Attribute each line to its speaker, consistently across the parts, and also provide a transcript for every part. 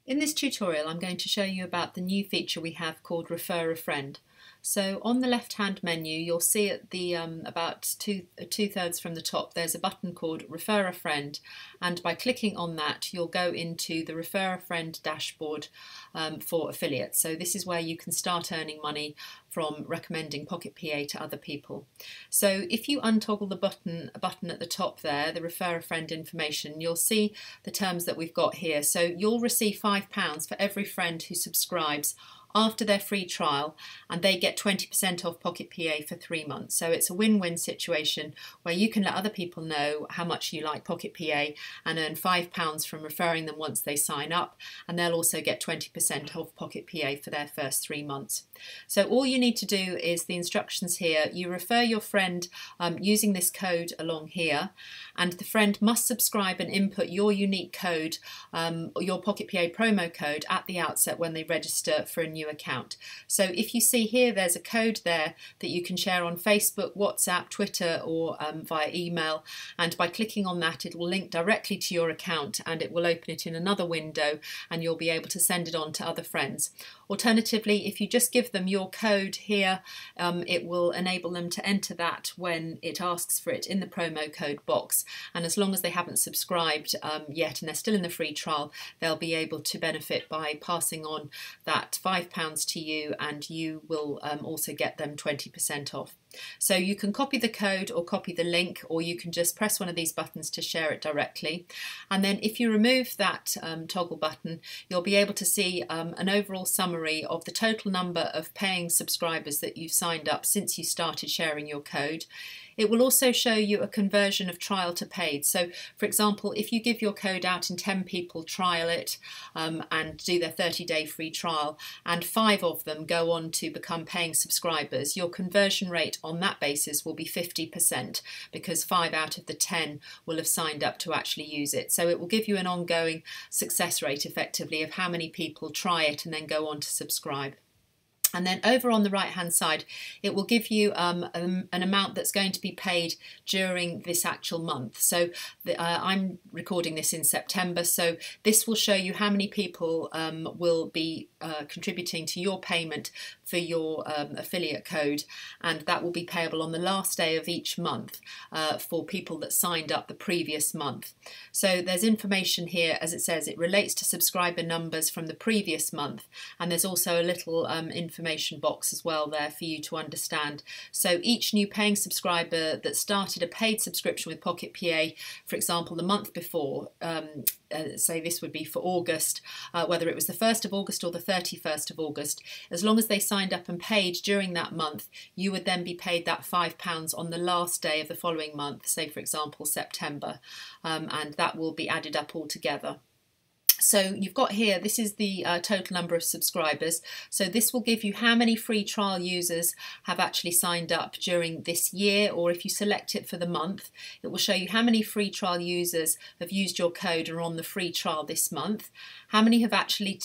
Speaker 1: In this tutorial, I'm going to show you about the new feature we have called Refer a Friend. So on the left-hand menu, you'll see at the about two-thirds from the top, there's a button called Refer a Friend, and by clicking on that, you'll go into the Refer a Friend dashboard for affiliates. So this is where you can start earning money from recommending Pocket PA to other people. So if you untoggle a button at the top there, the Refer a Friend information, you'll see the terms that we've got here. So you'll receive £5 for every friend who subscribes after their free trial, and they get 20% off Pocket PA for 3 months. So it's a win-win situation where you can let other people know how much you like Pocket PA and earn £5 from referring them once they sign up, and they'll also get 20% off Pocket PA for their first 3 months. So all you need to do is the instructions here. You refer your friend using this code along here, and the friend must subscribe and input your unique code, your Pocket PA promo code at the outset when they register for a new account. So if you see here, there's a code there that you can share on Facebook, WhatsApp, Twitter, or via email, and by clicking on that, it will link directly to your account and it will open it in another window, and you'll be able to send it on to other friends. Alternatively, if you just give them your code here, it will enable them to enter that when it asks for it in the promo code box, and as long as they haven't subscribed yet and they're still in the free trial, they'll be able to benefit by passing on that £5 to you, and you will also get them 20% off. So you can copy the code or copy the link, or you can just press one of these buttons to share it directly. And then if you remove that toggle button, you'll be able to see an overall summary of the total number of paying subscribers that you've signed up since you started sharing your code. It will also show you a conversion of trial to paid. So, for example, if you give your code out and 10 people trial it and do their 30-day free trial, and 5 of them go on to become paying subscribers, your conversion rate on that basis will be 50%, because 5 out of the 10 will have signed up to actually use it. So it will give you an ongoing success rate, effectively, of how many people try it and then go on to subscribe. And then over on the right hand side, it will give you an amount that's going to be paid during this actual month. So I'm recording this in September, so this will show you how many people will be contributing to your payment for your affiliate code, and that will be payable on the last day of each month for people that signed up the previous month. So there's information here, as it says, it relates to subscriber numbers from the previous month, and there's also a little information box as well there for you to understand. So each new paying subscriber that started a paid subscription with Pocket PA, for example, the month before, say this would be for August, whether it was the 1st of August or the 31st of August, as long as they signed up and paid during that month, you would then be paid that £5 on the last day of the following month, say for example September, and that will be added up all together. So you've got here, this is the total number of subscribers. So this will give you how many free trial users have actually signed up during this year, or if you select it for the month, it will show you how many free trial users have used your code and are on the free trial this month, how many have actually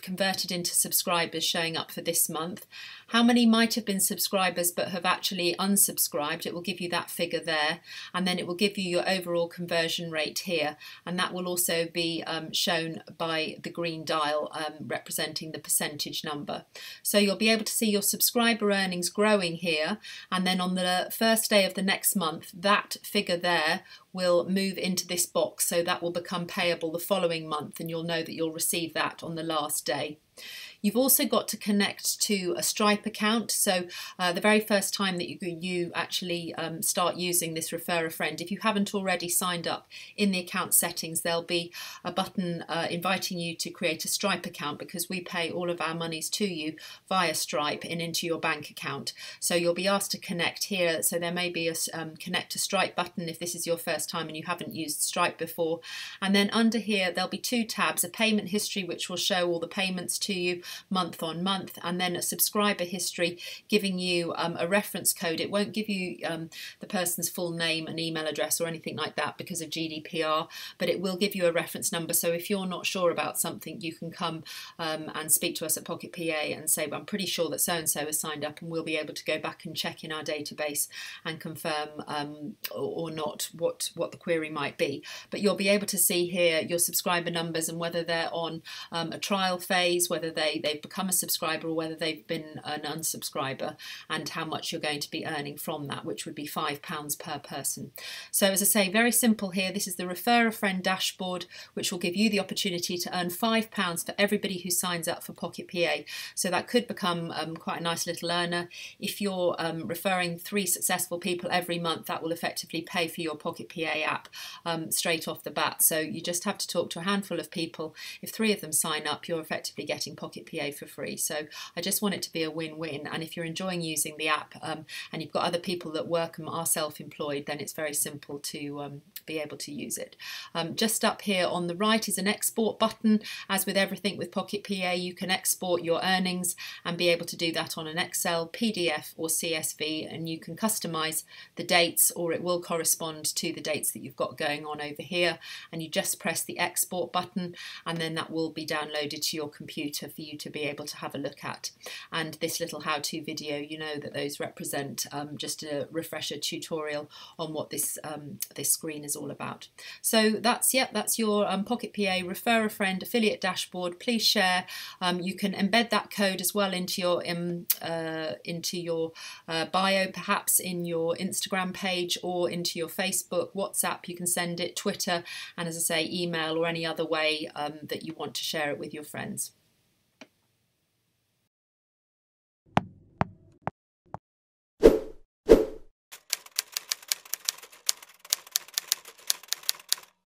Speaker 1: converted into subscribers showing up for this month, how many might have been subscribers but have actually unsubscribed. It will give you that figure there, and then it will give you your overall conversion rate here, and that will also be shown by the green dial representing the percentage number. So you'll be able to see your subscriber earnings growing here, and then on the first day of the next month, that figure there will move into this box, so that will become payable the following month, and you'll know that you'll receive that on the last day. You've also got to connect to a Stripe account. So the very first time that you actually start using this Refer a Friend, if you haven't already signed up in the account settings, there'll be a button inviting you to create a Stripe account, because we pay all of our monies to you via Stripe and into your bank account. So you'll be asked to connect here. So there may be a connect to Stripe button if this is your first time and you haven't used Stripe before. And then under here, there'll be 2 tabs, a payment history, which will show all the payments to you, month on month, and then a subscriber history giving you a reference code. It won't give you the person's full name and email address or anything like that because of GDPR, but it will give you a reference number. So if you're not sure about something, you can come and speak to us at Pocket PA and say, well, I'm pretty sure that so-and-so has signed up, and we'll be able to go back and check in our database and confirm or not what the query might be. But you'll be able to see here your subscriber numbers and whether they're on a trial phase, whether they've become a subscriber or whether they've been an unsubscriber, and how much you're going to be earning from that, which would be £5 per person. So as I say, very simple here. This is the Refer a Friend dashboard, which will give you the opportunity to earn £5 for everybody who signs up for Pocket PA. So that could become quite a nice little earner. If you're referring 3 successful people every month, that will effectively pay for your Pocket PA app straight off the bat. So you just have to talk to a handful of people. If 3 of them sign up, you're effectively getting Pocket PA for free. So I just want it to be a win-win. And if you're enjoying using the app and you've got other people that work and are self-employed, then it's very simple to be able to use it. Just up here on the right is an export button. As with everything with Pocket PA, you can export your earnings and be able to do that on an Excel, PDF or CSV, and you can customize the dates, or it will correspond to the dates that you've got going on over here, and you just press the export button and then that will be downloaded to your computer for you to be able to have a look at. And this little how-to video, you know that those represent just a refresher tutorial on what this this screen is all about. So that's your Pocket PA Refer a Friend affiliate dashboard. Please share. You can embed that code as well into your bio, perhaps in your Instagram page or into your Facebook, WhatsApp. You can send it, Twitter, and as I say, email or any other way that you want to share it with your friends.